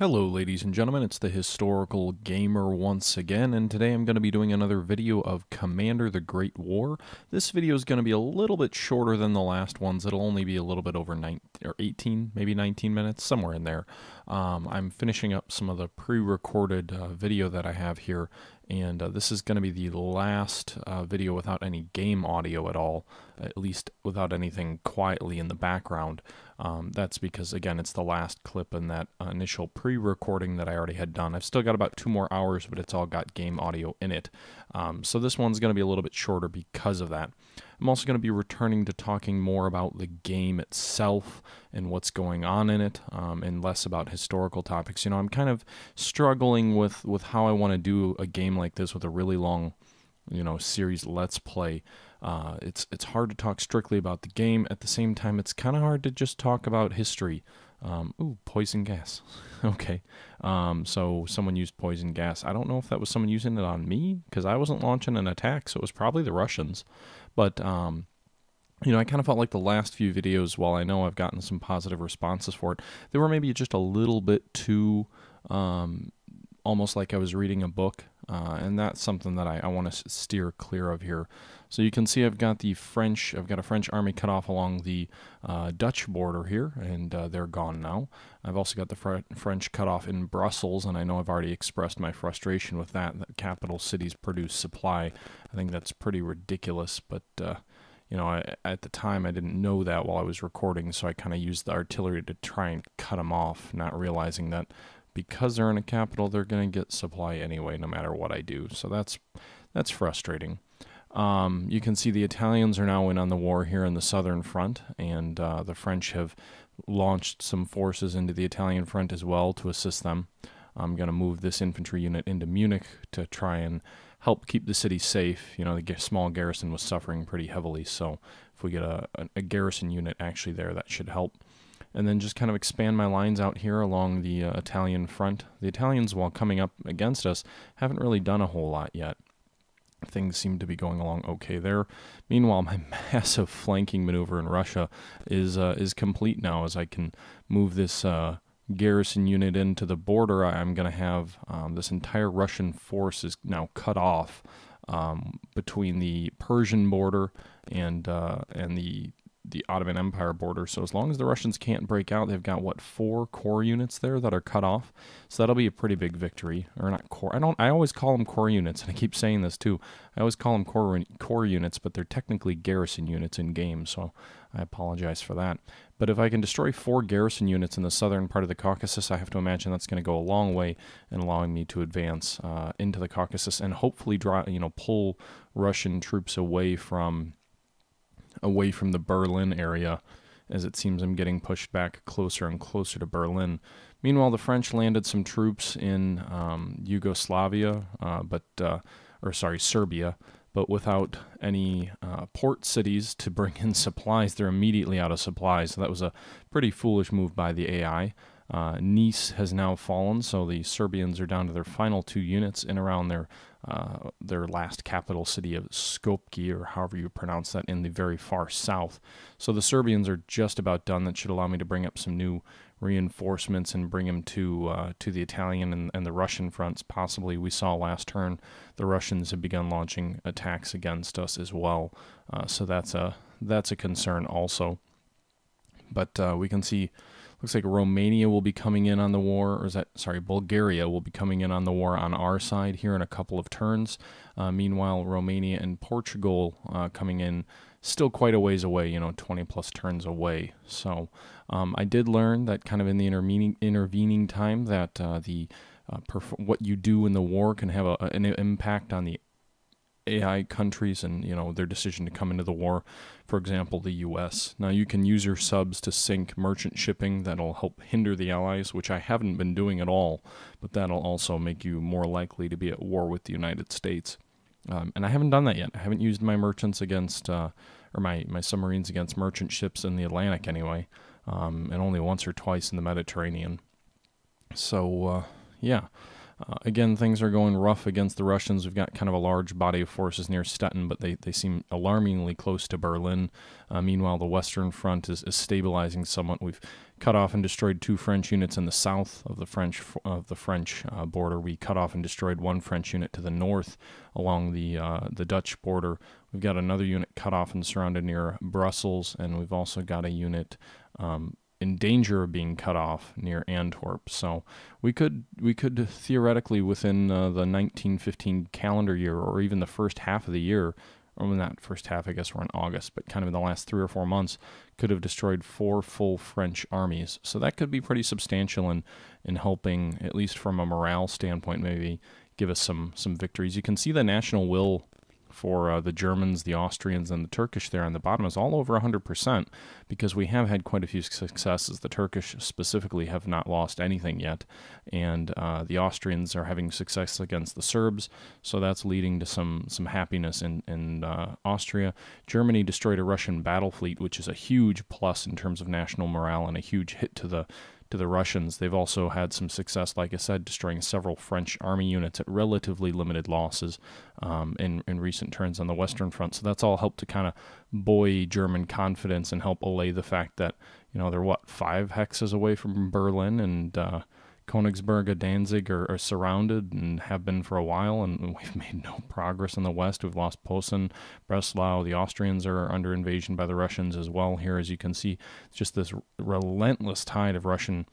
Hello ladies and gentlemen, it's the Historical Gamer once again, and today I'm going to be doing another video of Commander the Great War. This video is going to be a little bit shorter than the last ones. It'll only be a little bit over 18, maybe 19 minutes, somewhere in there. I'm finishing up some of the pre-recorded video that I have here, and this is going to be the last video without any game audio at all, at least without anything quietly in the background. That's because, again, it's the last clip in that initial pre-recording that I already had done. I've still got about 2 more hours, but it's all got game audio in it. So this one's going to be a little bit shorter because of that. I'm also going to be returning to talking more about the game itself and what's going on in it, and less about historical topics. You know, I'm kind of struggling with how I want to do a game like this with a really long, series Let's Play. It's hard to talk strictly about the game. At the same time, it's kind of hard to just talk about history. Ooh, poison gas. Okay. So someone used poison gas. I don't know if that was someone using it on me, because I wasn't launching an attack, so it was probably the Russians. But, I kind of felt like the last few videos, while I know I've gotten some positive responses for it, they were maybe just a little bit too, almost like I was reading a book. And that's something that I want to steer clear of here. So you can see I've got a French army cut off along the Dutch border here, and they're gone now. I've also got the French cut off in Brussels, and I know I've already expressed my frustration with that capital cities produce supply. I think that's pretty ridiculous, but at the time I didn't know that while I was recording, so I kind of used the artillery to try and cut them off, not realizing that because they're in a capital, they're going to get supply anyway, no matter what I do. So that's frustrating. You can see the Italians are now in on the war here in the southern front, and the French have launched some forces into the Italian front as well to assist them. I'm going to move this infantry unit into Munich to try and help keep the city safe. You know, the small garrison was suffering pretty heavily, so if we get a garrison unit actually there, that should help. And then just kind of expand my lines out here along the Italian front. The Italians, while coming up against us, haven't really done a whole lot yet. Things seem to be going along okay there. Meanwhile, my massive flanking maneuver in Russia is complete now, as I can move this garrison unit into the border. I'm going to have this entire Russian force is now cut off between the Persian border and the Ottoman Empire border. So as long as the Russians can't break out, they've got, 4 core units there that are cut off. So that'll be a pretty big victory. Or not core. I always call them core units, and I keep saying this too. I always call them core units, but they're technically garrison units in game, so I apologize for that. But if I can destroy 4 garrison units in the southern part of the Caucasus, I have to imagine that's going to go a long way in allowing me to advance into the Caucasus and hopefully pull Russian troops away from the Berlin area, as it seems I'm getting pushed back closer and closer to Berlin. Meanwhile, the French landed some troops in Yugoslavia, Serbia, but without any port cities to bring in supplies. They're immediately out of supplies, so that was a pretty foolish move by the AI. Nice has now fallen, so the Serbians are down to their final 2 units in around their last capital city of Skopje, or however you pronounce that, in the very far south. So the Serbians are just about done. That should allow me to bring up some new reinforcements and bring them to the Italian and the Russian fronts. Possibly, we saw last turn the Russians have begun launching attacks against us as well. So that's a concern also. But we can see. Looks like Romania will be coming in on the war, Bulgaria will be coming in on the war on our side here in a couple of turns. Meanwhile, Romania and Portugal coming in still quite a ways away, 20 plus turns away. So I did learn that kind of in the intervening time that what you do in the war can have an impact on the AI countries and their decision to come into the war. For example, the US. Now you can use your subs to sink merchant shipping. That'll help hinder the allies, which I haven't been doing at all, but that'll also make you more likely to be at war with the United States. And I haven't done that yet. I haven't used my merchants against my submarines against merchant ships in the Atlantic anyway, and only once or twice in the Mediterranean. So yeah. Again, things are going rough against the Russians. We've got kind of a large body of forces near Stettin, but they seem alarmingly close to Berlin. Meanwhile, the Western Front is stabilizing somewhat. We've cut off and destroyed 2 French units in the south of the French border. We cut off and destroyed 1 French unit to the north along the Dutch border. We've got another unit cut off and surrounded near Brussels, and we've also got a unit in danger of being cut off near Antwerp. So we could theoretically within the 1915 calendar year, or even the first half of the year, or not first half, I guess we're in August, but kind of in the last 3 or 4 months, could have destroyed 4 full French armies. So that could be pretty substantial in helping, at least from a morale standpoint, maybe give us some victories. You can see the national will for the Germans, the Austrians, and the Turkish there on the bottom is all over 100%, because we have had quite a few successes. The Turkish specifically have not lost anything yet, and the Austrians are having success against the Serbs, so that's leading to some happiness in Austria. Germany destroyed a Russian battle fleet, which is a huge plus in terms of national morale and a huge hit to the Russians. They've also had some success, like I said, destroying several French army units at relatively limited losses in recent turns on the Western Front. So that's all helped to kind of buoy German confidence and help allay the fact that, they're 5 hexes away from Berlin, and Königsberg and Danzig are surrounded and have been for a while, and we've made no progress in the west. We've lost Posen, Breslau. The Austrians are under invasion by the Russians as well here. As you can see, it's just this relentless tide of Russian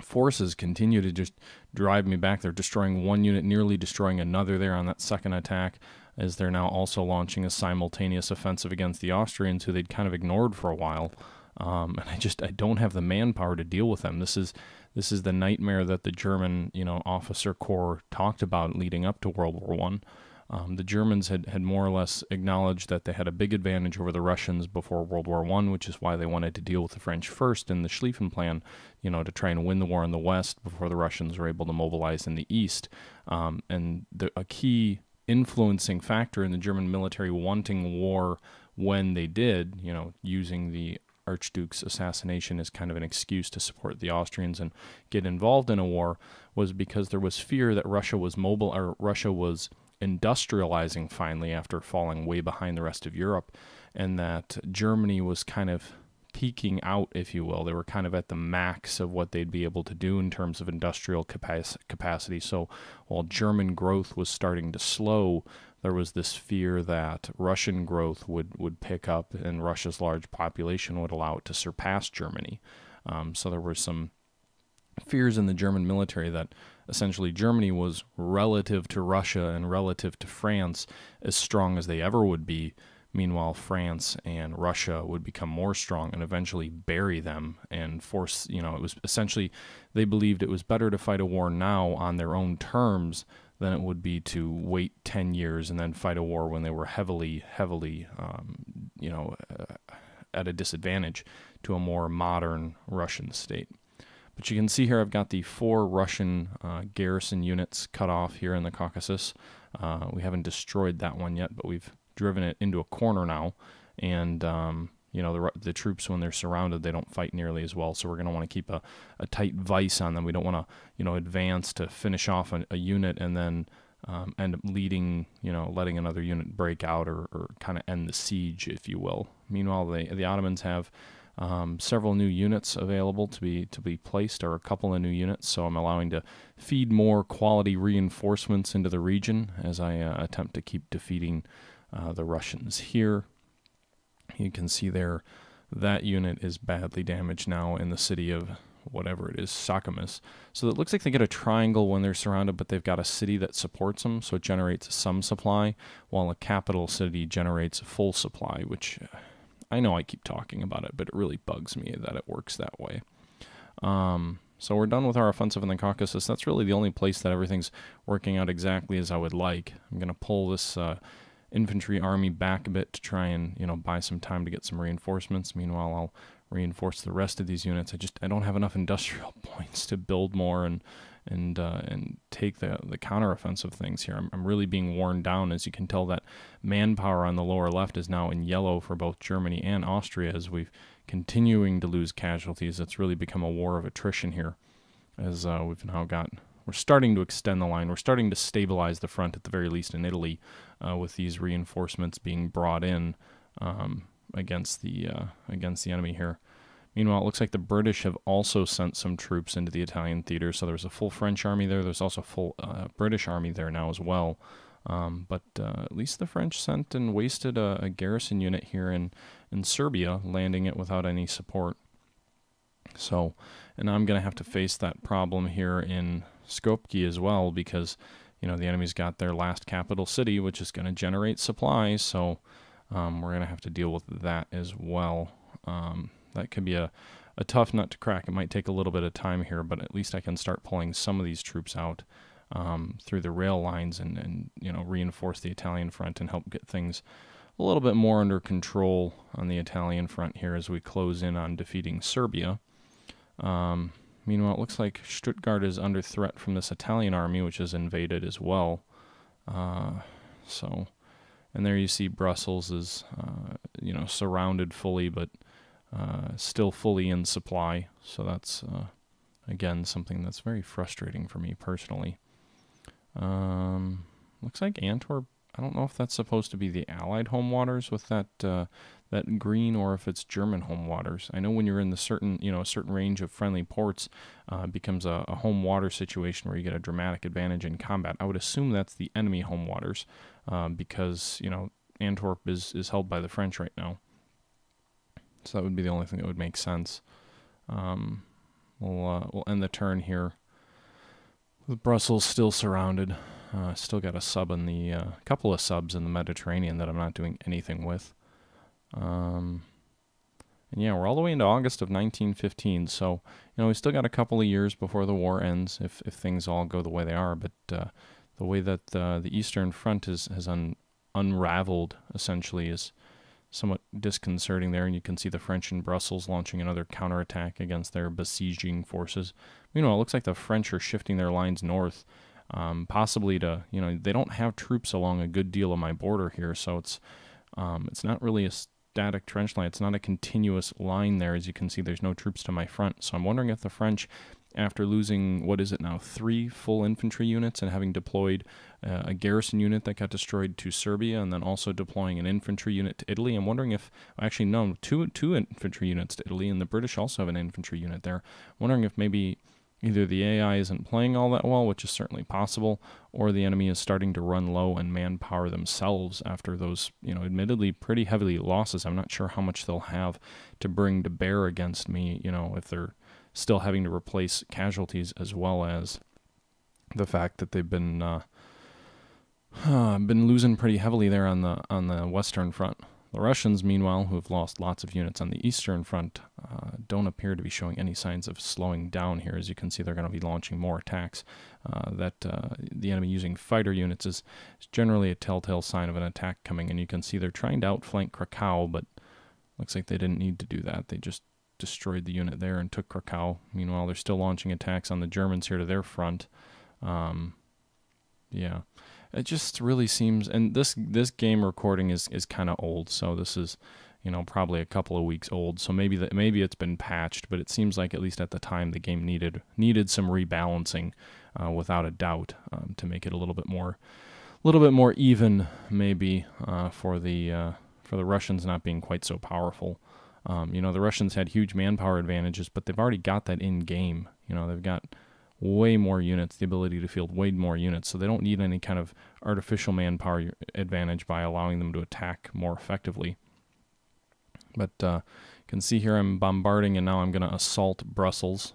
forces continue to just drive me back. They're destroying 1 unit, nearly destroying another there on that second attack, as they're now also launching a simultaneous offensive against the Austrians, who they'd kind of ignored for a while. And I don't have the manpower to deal with them. This is the nightmare that the German, officer corps talked about leading up to World War I. The Germans had more or less acknowledged that they had a big advantage over the Russians before World War I, which is why they wanted to deal with the French first in the Schlieffen Plan, to try and win the war in the West before the Russians were able to mobilize in the East. And a key influencing factor in the German military wanting war when they did, using the Archduke's assassination as kind of an excuse to support the Austrians and get involved in a war, was because there was fear that Russia was industrializing finally after falling way behind the rest of Europe, and that Germany was kind of peaking out, if you will. They were kind of at the max of what they'd be able to do in terms of industrial capacity. So while German growth was starting to slow, there was this fear that Russian growth would pick up, and Russia's large population would allow it to surpass Germany. So there were some fears in the German military that essentially Germany was, relative to Russia and relative to France, as strong as they ever would be. Meanwhile, France and Russia would become more strong and eventually bury them and force, it was essentially, they believed it was better to fight a war now on their own terms than it would be to wait 10 years and then fight a war when they were heavily, at a disadvantage to a more modern Russian state. But you can see here I've got the 4 Russian garrison units cut off here in the Caucasus. We haven't destroyed that one yet, but we've driven it into a corner now. And, the troops, when they're surrounded, they don't fight nearly as well. So we're going to want to keep a tight vice on them. We don't want to, advance to finish off a unit and then end up letting another unit break out or kind of end the siege, if you will. Meanwhile, the Ottomans have several new units available to be placed, or a couple of new units, so I'm allowing to feed more quality reinforcements into the region as I attempt to keep defeating the Russians here. You can see there that unit is badly damaged now in the city of whatever it is, Sakamis. So it looks like they get a triangle when they're surrounded, but they've got a city that supports them, so it generates some supply, while a capital city generates a full supply, which I know I keep talking about it, but it really bugs me that it works that way. So we're done with our offensive in the Caucasus. That's really the only place that everything's working out exactly as I would like. I'm going to pull this infantry army back a bit to try and buy some time to get some reinforcements. Meanwhile, I'll reinforce the rest of these units. I don't have enough industrial points to build more and take the counteroffensive things here. I'm really being worn down. As you can tell, that manpower on the lower left is now in yellow for both Germany and Austria, as we've continuing to lose casualties. It's really become a war of attrition here, as we've now got we're starting to extend the line. We're starting to stabilize the front at the very least in Italy, with these reinforcements being brought in against the enemy here. Meanwhile, it looks like the British have also sent some troops into the Italian theater. So there's a full French army there. There's also a full British army there now as well. But at least the French sent and wasted a garrison unit here in Serbia, landing it without any support. So, and I'm going to have to face that problem here in Skopje as well, because, you know, the enemy's got their last capital city, which is going to generate supplies. So we're going to have to deal with that as well. That could be a tough nut to crack. It might take a little bit of time here, but at least I can start pulling some of these troops out through the rail lines and you know, reinforce the Italian front and help get things a little bit more under control on the Italian front here as we close in on defeating Serbia. Meanwhile, it looks like Stuttgart is under threat from this Italian army, which is invaded as well. So, and there you see Brussels is, you know, surrounded fully, but still fully in supply. So that's, again, something that's very frustrating for me personally. Looks like Antwerp, I don't know if that's supposed to be the Allied home waters with that that green, or if it's German home waters. I know when you're in the certain, you know, a certain range of friendly ports, it becomes a home water situation where you get a dramatic advantage in combat. I would assume that's the enemy home waters, because, you know, Antwerp is held by the French right now. So that would be the only thing that would make sense. We'll end the turn here with Brussels still surrounded. Still got a sub in the couple of subs in the Mediterranean that I'm not doing anything with. And yeah, we're all the way into August of 1915. So, you know, we still got a couple of years before the war ends, if things all go the way they are. But the way that the Eastern Front has unraveled essentially is somewhat disconcerting there, and you can see the French in Brussels launching another counterattack against their besieging forces. Meanwhile, it looks like the French are shifting their lines north, possibly to, you know, they don't have troops along a good deal of my border here, so it's not really a static trench line. It's not a continuous line there. As you can see, there's no troops to my front, so I'm wondering if the French, after losing, what is it now, 3 full infantry units and having deployed a garrison unit that got destroyed to Serbia, and then also deploying an infantry unit to Italy. I'm wondering if, actually no, two infantry units to Italy, and the British also have an infantry unit there. I'm wondering if maybe either the AI isn't playing all that well, which is certainly possible, or the enemy is starting to run low and manpower themselves after those, you know, admittedly pretty heavily losses. I'm not sure how much they'll have to bring to bear against me, you know, if they're still having to replace casualties, as well as the fact that they've been losing pretty heavily there on the Western Front. The Russians, meanwhile, who have lost lots of units on the Eastern Front, don't appear to be showing any signs of slowing down here. As you can see, they're going to be launching more attacks. The enemy using fighter units is generally a telltale sign of an attack coming, and you can see they're trying to outflank Krakow, but looks like they didn't need to do that. They just destroyed the unit there and took Krakow. Meanwhile, they're still launching attacks on the Germans here to their front. Yeah, it just really seems, and this game recording is kind of old, so this is, you know, probably a couple of weeks old. So maybe it's been patched, but it seems like at least at the time the game needed some rebalancing, without a doubt, to make it a little bit more even, maybe, for the Russians not being quite so powerful. You know, the Russians had huge manpower advantages, but they've already got that in game. You know, they've got way more units, the ability to field way more units, so they don't need any kind of artificial manpower advantage by allowing them to attack more effectively. But you can see here I'm bombarding, and now I'm going to assault Brussels.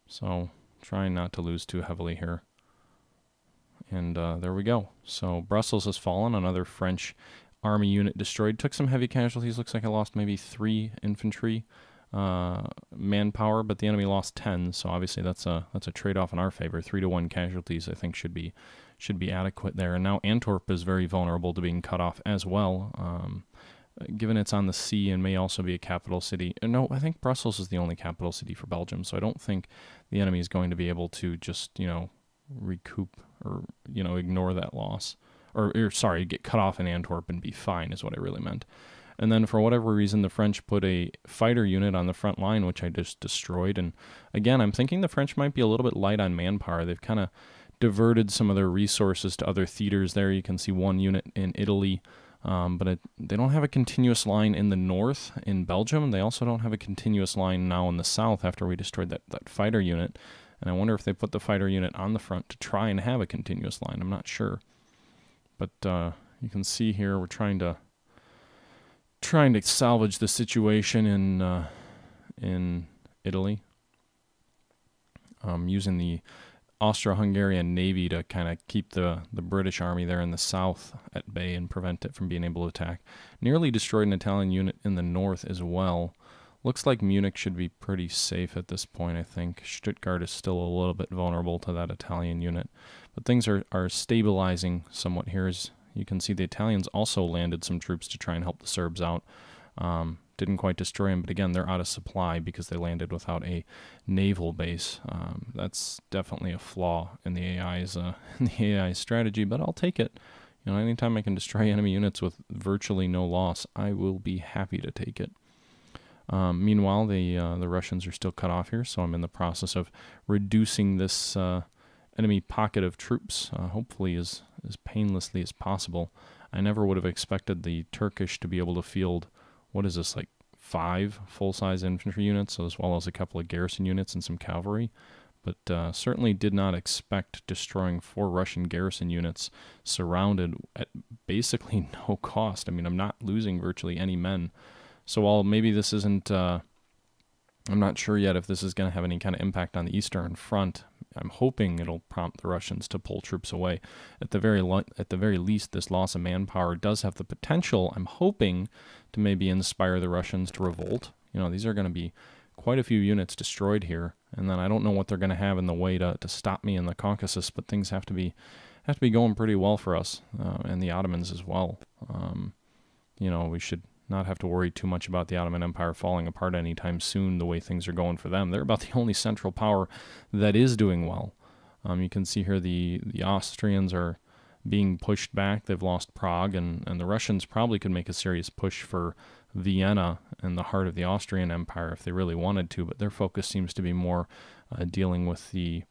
So trying not to lose too heavily here. And there we go. So Brussels has fallen, another French army unit destroyed. Took some heavy casualties. Looks like I lost maybe 3 infantry manpower, but the enemy lost 10. So obviously that's a trade-off in our favor. 3-to-1 casualties I think should be adequate there. And now Antwerp is very vulnerable to being cut off as well, given it's on the sea and may also be a capital city. No, I think Brussels is the only capital city for Belgium. So I don't think the enemy is going to be able to just, you know, recoup or, you know, ignore that loss. Or sorry, get cut off in Antwerp and be fine is what I really meant. And then for whatever reason, the French put a fighter unit on the front line, which I just destroyed. And again, I'm thinking the French might be a little bit light on manpower. They've kind of diverted some of their resources to other theaters there. You can see one unit in Italy, but they don't have a continuous line in the north in Belgium. They also don't have a continuous line now in the south after we destroyed that fighter unit. And I wonder if they put the fighter unit on the front to try and have a continuous line. I'm not sure. But you can see here we're trying to salvage the situation in Italy, using the Austro-Hungarian Navy to kind of keep the British army there in the south at bay and prevent it from being able to attack. Nearly destroyed an Italian unit in the north as well. Looks like Munich should be pretty safe at this point, I think. Stuttgart is still a little bit vulnerable to that Italian unit. But things are stabilizing somewhat here. As you can see, the Italians also landed some troops to try and help the Serbs out. Didn't quite destroy them, but again, they're out of supply because they landed without a naval base. That's definitely a flaw in the AI's strategy, but I'll take it. You know, anytime I can destroy enemy units with virtually no loss, I will be happy to take it. Meanwhile, the Russians are still cut off here, so I'm in the process of reducing this enemy pocket of troops, hopefully as painlessly as possible. I never would have expected the Turkish to be able to field, what is this, like 5 full-size infantry units, as well as a couple of garrison units and some cavalry. But certainly did not expect destroying 4 Russian garrison units surrounded at basically no cost. I mean, I'm not losing virtually any men. So while maybe this isn't, I'm not sure yet if this is going to have any kind of impact on the Eastern Front. I'm hoping it'll prompt the Russians to pull troops away. At the very least, this loss of manpower does have the potential, I'm hoping, to maybe inspire the Russians to revolt. You know, these are going to be quite a few units destroyed here, and then I don't know what they're going to have in the way to stop me in the Caucasus, but things have to be going pretty well for us, and the Ottomans as well. You know, we should not have to worry too much about the Ottoman Empire falling apart anytime soon the way things are going for them. They're about the only central power that is doing well. You can see here the Austrians are being pushed back. They've lost Prague, and the Russians probably could make a serious push for Vienna and the heart of the Austrian Empire if they really wanted to, but their focus seems to be more dealing with the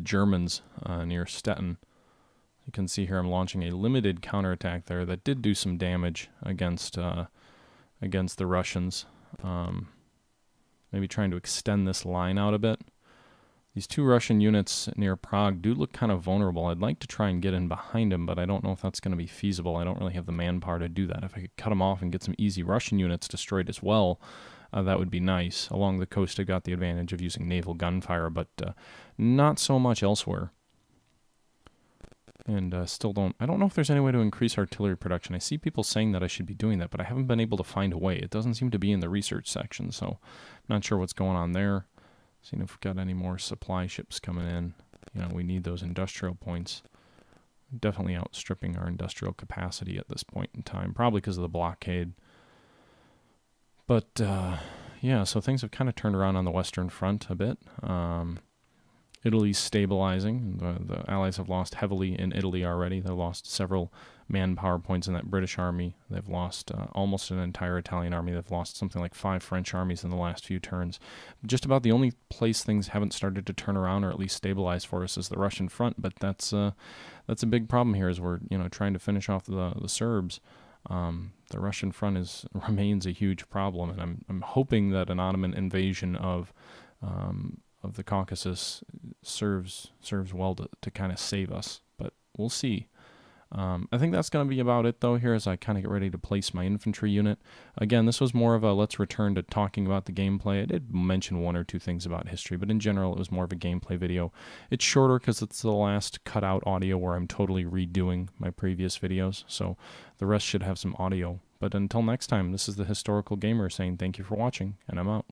Germans near Stettin. You can see here I'm launching a limited counterattack there that did do some damage against the Russians. Maybe trying to extend this line out a bit. These 2 Russian units near Prague do look kind of vulnerable. I'd like to try and get in behind them, but I don't know if that's going to be feasible. I don't really have the manpower to do that. If I could cut them off and get some easy Russian units destroyed as well, that would be nice. Along the coast, I've got the advantage of using naval gunfire, but not so much elsewhere. And I don't know if there's any way to increase artillery production. I see people saying that I should be doing that, but I haven't been able to find a way. It doesn't seem to be in the research section, so I'm not sure what's going on there. Seeing if we've got any more supply ships coming in. You know, we need those industrial points. Definitely outstripping our industrial capacity at this point in time, probably because of the blockade. But, yeah, so things have kind of turned around on the Western Front a bit. Italy's stabilizing. The Allies have lost heavily in Italy already. They lost several manpower points in that British army. They've lost almost an entire Italian army. They've lost something like 5 French armies in the last few turns. Just about the only place things haven't started to turn around or at least stabilize for us is the Russian front. But that's a big problem here as we're trying to finish off the Serbs. The Russian front remains a huge problem, and I'm hoping that an Ottoman invasion of the Caucasus serves well to kind of save us, but we'll see. I think that's going to be about it, though, here as I kind of get ready to place my infantry unit. Again, this was more of a let's return to talking about the gameplay. I did mention 1 or 2 things about history, but in general, it was more of a gameplay video. It's shorter because it's the last cutout audio where I'm totally redoing my previous videos, so the rest should have some audio. But until next time, this is the Historical Gamer saying thank you for watching, and I'm out.